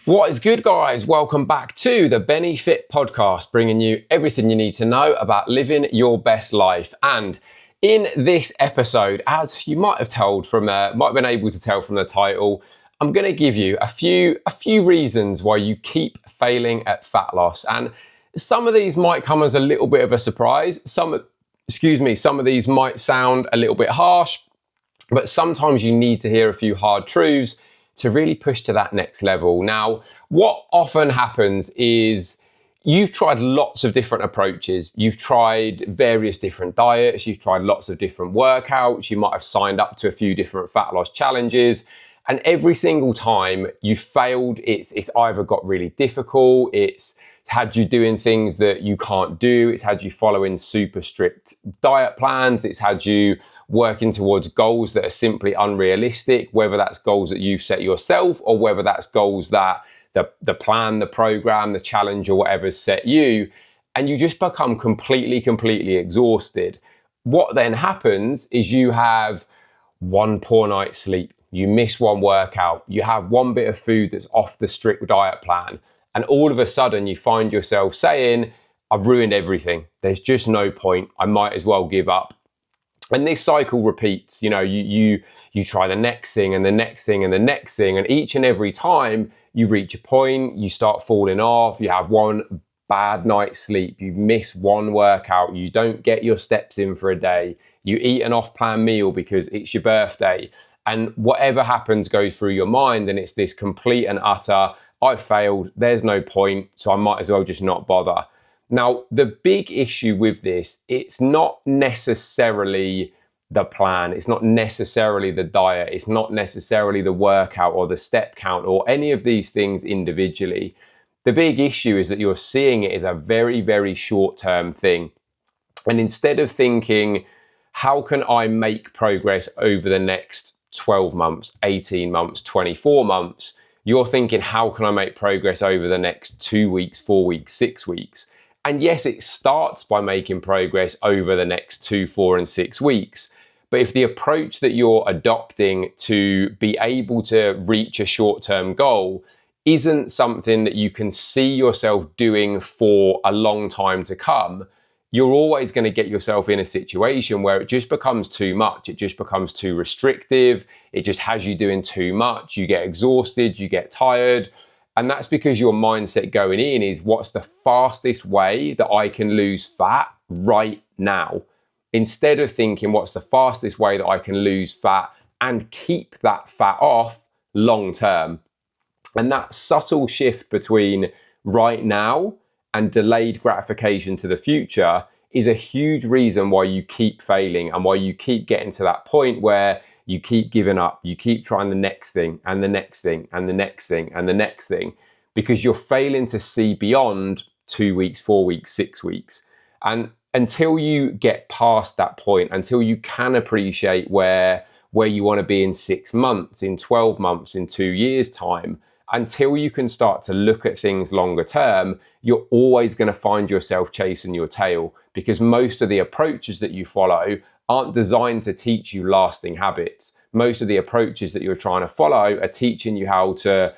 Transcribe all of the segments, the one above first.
What is good, guys? Welcome back to the Benny Fit podcast, bringing you everything you need to know about living your best life. And in this episode, as you might have been able to tell from the title, I'm going to give you a few reasons why you keep failing at fat loss. And some of these might come as a little bit of a surprise. Some of these might sound a little bit harsh, but sometimes you need to hear a few hard truths to really push to that next level. Now, what often happens is you've tried lots of different approaches. You've tried various different diets. You've tried lots of different workouts. You might have signed up to a few different fat loss challenges. And every single time you failed, it's either got really difficult, it's had you doing things that you can't do, it's had you following super strict diet plans, it's had you working towards goals that are simply unrealistic, whether that's goals that you've set yourself or whether that's goals that the plan, the program, the challenge or whatever's set you, and you just become completely exhausted. What then happens is you have one poor night's sleep, you miss one workout, you have one bit of food that's off the strict diet plan, and all of a sudden you find yourself saying, I've ruined everything. There's just no point. I might as well give up. And this cycle repeats. You know, you try the next thing and the next thing and the next thing. And each and every time you reach a point, you start falling off. You have one bad night's sleep. You miss one workout. You don't get your steps in for a day. You eat an off-plan meal because it's your birthday. And whatever happens goes through your mind. And it's this complete and utter, I've failed, there's no point, so I might as well just not bother. Now, the big issue with this, it's not necessarily the plan, it's not necessarily the diet, it's not necessarily the workout or the step count or any of these things individually. The big issue is that you're seeing it as a very short-term thing. And instead of thinking, how can I make progress over the next 12 months, 18 months, 24 months, you're thinking, how can I make progress over the next 2 weeks, 4 weeks, 6 weeks? And yes, it starts by making progress over the next 2, 4, and 6 weeks. But if the approach that you're adopting to be able to reach a short-term goal isn't something that you can see yourself doing for a long time to come, you're always going to get yourself in a situation where it just becomes too much. It just becomes too restrictive. It just has you doing too much. You get exhausted, you get tired. And that's because your mindset going in is, what's the fastest way that I can lose fat right now? Instead of thinking, what's the fastest way that I can lose fat and keep that fat off long term? And that subtle shift between right now and delayed gratification to the future is a huge reason why you keep failing and why you keep getting to that point where you keep giving up, you keep trying the next thing and the next thing and the next thing and the next thing, because you're failing to see beyond 2 weeks, 4 weeks, 6 weeks. And until you get past that point, until you can appreciate where you want to be in 6 months, in 12 months, in 2 years' time, until you can start to look at things longer term, you're always going to find yourself chasing your tail, because most of the approaches that you follow aren't designed to teach you lasting habits. Most of the approaches that you're trying to follow are teaching you how to,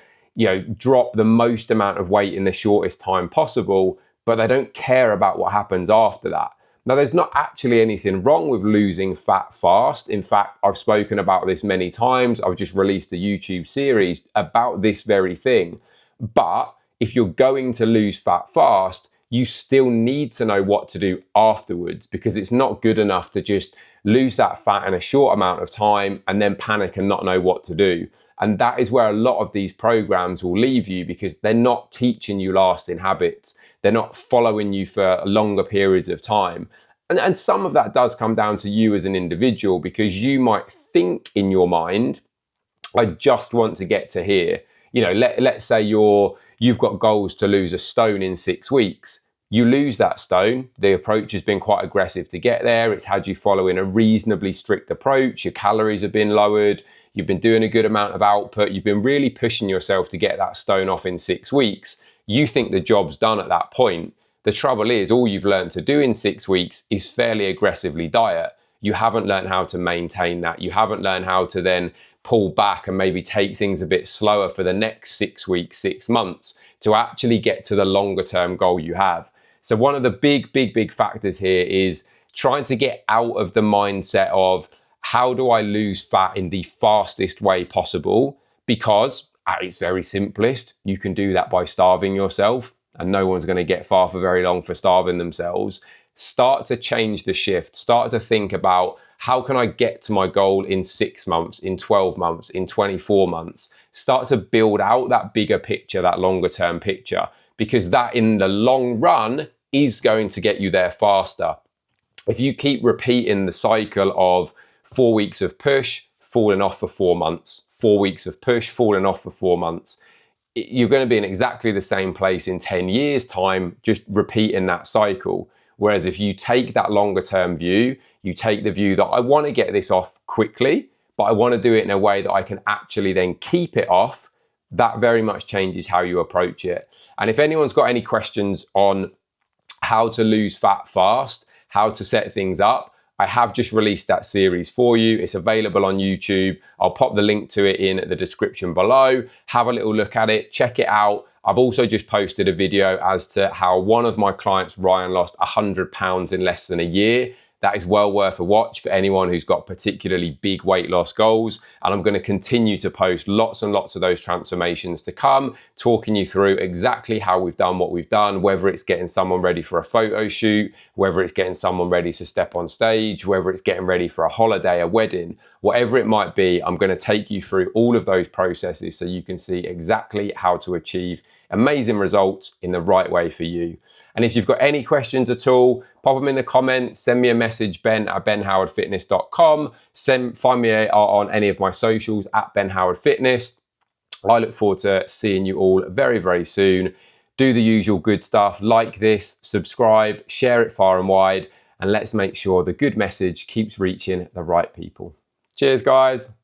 drop the most amount of weight in the shortest time possible, but they don't care about what happens after that. Now, there's not actually anything wrong with losing fat fast. In fact, I've spoken about this many times. I've just released a YouTube series about this very thing. But if you're going to lose fat fast, you still need to know what to do afterwards, because it's not good enough to just lose that fat in a short amount of time and then panic and not know what to do. And that is where a lot of these programs will leave you, because they're not teaching you lasting habits. They're not following you for longer periods of time. And some of that does come down to you as an individual, because you might think in your mind, I just want to get to here. Let's say you've got goals to lose a stone in 6 weeks. You lose that stone. The approach has been quite aggressive to get there. It's had you following a reasonably strict approach. Your calories have been lowered. You've been doing a good amount of output. You've been really pushing yourself to get that stone off in 6 weeks. You think the job's done at that point. The trouble is, all you've learned to do in 6 weeks is fairly aggressively diet. You haven't learned how to maintain that. You haven't learned how to then pull back and maybe take things a bit slower for the next 6 weeks, 6 months to actually get to the longer term goal you have. So one of the big factors here is trying to get out of the mindset of how do I lose fat in the fastest way possible, because at its very simplest, you can do that by starving yourself, and no one's going to get far for very long for starving themselves. Start to change the shift. Start to think about, how can I get to my goal in 6 months, in 12 months, in 24 months? Start to build out that bigger picture, that longer term picture, because that in the long run is going to get you there faster. If you keep repeating the cycle of 4 weeks of push, falling off for 4 months, 4 weeks of push, falling off for 4 months, you're going to be in exactly the same place in 10 years' time, just repeating that cycle. Whereas if you take that longer term view, you take the view that I want to get this off quickly, but I want to do it in a way that I can actually then keep it off, that very much changes how you approach it. And if anyone's got any questions on how to lose fat fast, how to set things up, I have just released that series for you. It's available on YouTube. I'll pop the link to it in the description below. Have a little look at it, check it out. I've also just posted a video as to how one of my clients, Ryan, lost 100 pounds in less than a year. That is well worth a watch for anyone who's got particularly big weight loss goals. And I'm going to continue to post lots and lots of those transformations to come, talking you through exactly how we've done what we've done, whether it's getting someone ready for a photo shoot, whether it's getting someone ready to step on stage, whether it's getting ready for a holiday, a wedding, whatever it might be. I'm going to take you through all of those processes so you can see exactly how to achieve amazing results in the right way for you. And if you've got any questions at all, pop them in the comments, send me a message, ben@benhowardfitness.com. Find me on any of my socials @benhowardfitness. I look forward to seeing you all very soon. Do the usual good stuff, like this, subscribe, share it far and wide, and let's make sure the good message keeps reaching the right people. Cheers, guys.